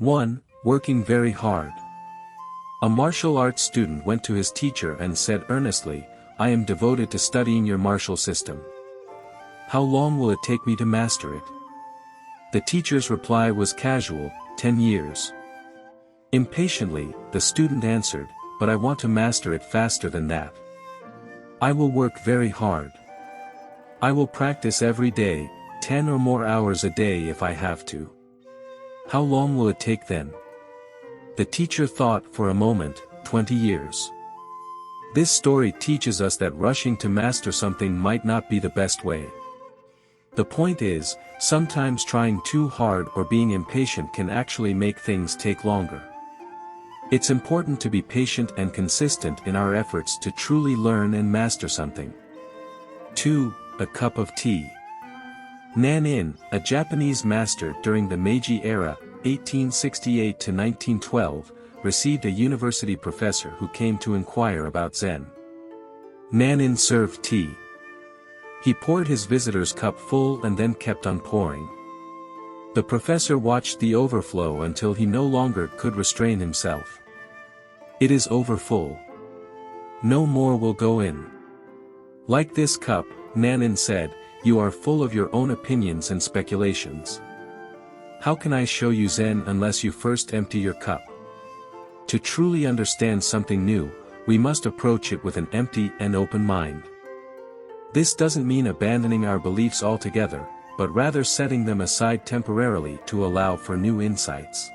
1. Working very hard. A martial arts student went to his teacher and said earnestly, "I am devoted to studying your martial system. How long will it take me to master it?" The teacher's reply was casual, 10 years. Impatiently, the student answered, "But I want to master it faster than that. I will work very hard. I will practice every day, 10 or more hours a day if I have to. How long will it take then?" The teacher thought for a moment, 20 years. This story teaches us that rushing to master something might not be the best way. The point is, sometimes trying too hard or being impatient can actually make things take longer. It's important to be patient and consistent in our efforts to truly learn and master something. 2. A cup of tea. Nanin, a Japanese master during the Meiji era, 1868 to 1912, received a university professor who came to inquire about Zen. Nanin served tea. He poured his visitor's cup full and then kept on pouring. The professor watched the overflow until he no longer could restrain himself. "It is over full. No more will go in." "Like this cup," Nanin said, "you are full of your own opinions and speculations. How can I show you Zen unless you first empty your cup?" To truly understand something new, we must approach it with an empty and open mind. This doesn't mean abandoning our beliefs altogether, but rather setting them aside temporarily to allow for new insights.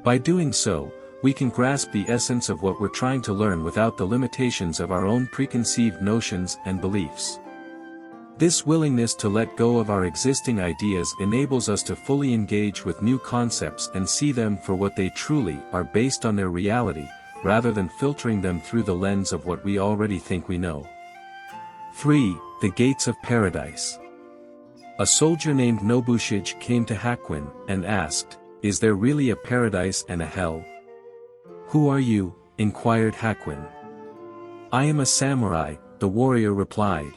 By doing so, we can grasp the essence of what we're trying to learn without the limitations of our own preconceived notions and beliefs. This willingness to let go of our existing ideas enables us to fully engage with new concepts and see them for what they truly are based on their reality, rather than filtering them through the lens of what we already think we know. 3. The Gates of Paradise. A soldier named Nobushige came to Hakuin and asked, "Is there really a paradise and a hell?" "Who are you?" inquired Hakuin. "I am a samurai," the warrior replied.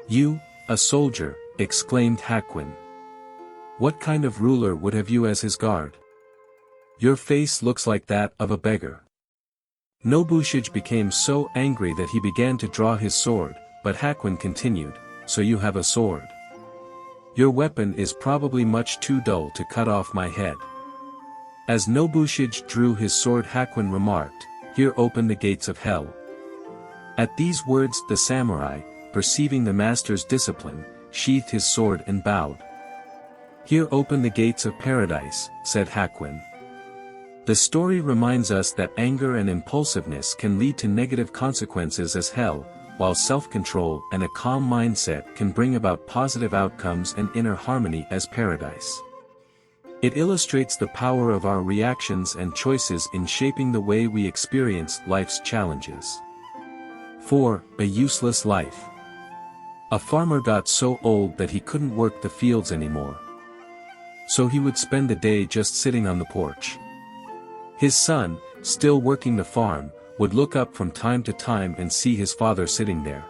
"You, a soldier," exclaimed Hakuin. "What kind of ruler would have you as his guard? Your face looks like that of a beggar." Nobushige became so angry that he began to draw his sword, but Hakuin continued, "So you have a sword? Your weapon is probably much too dull to cut off my head." As Nobushige drew his sword, Hakuin remarked, "Here open the gates of hell." At these words the samurai, perceiving the master's discipline, sheathed his sword and bowed. "Here open the gates of paradise," said Hakuin. The story reminds us that anger and impulsiveness can lead to negative consequences as hell, while self-control and a calm mindset can bring about positive outcomes and inner harmony as paradise. It illustrates the power of our reactions and choices in shaping the way we experience life's challenges. 4. A useless life. A farmer got so old that he couldn't work the fields anymore. So he would spend the day just sitting on the porch. His son, still working the farm, would look up from time to time and see his father sitting there.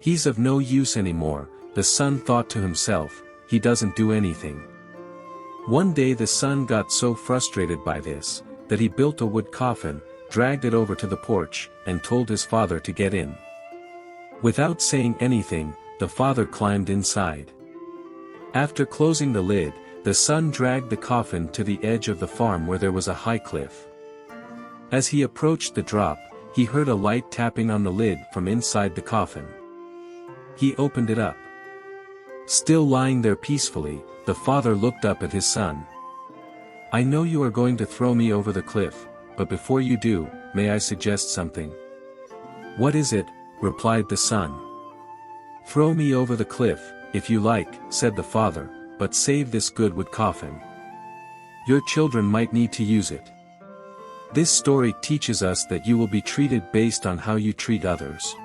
"He's of no use anymore," the son thought to himself, "he doesn't do anything." One day the son got so frustrated by this, that he built a wood coffin, dragged it over to the porch, and told his father to get in. Without saying anything, the father climbed inside. After closing the lid, the son dragged the coffin to the edge of the farm where there was a high cliff. As he approached the drop, he heard a light tapping on the lid from inside the coffin. He opened it up. Still lying there peacefully, the father looked up at his son. "I know you are going to throw me over the cliff, but before you do, may I suggest something?" "What is it?" replied the son. "Throw me over the cliff, if you like," said the father, "but save this good wood coffin. Your children might need to use it." This story teaches us that you will be treated based on how you treat others.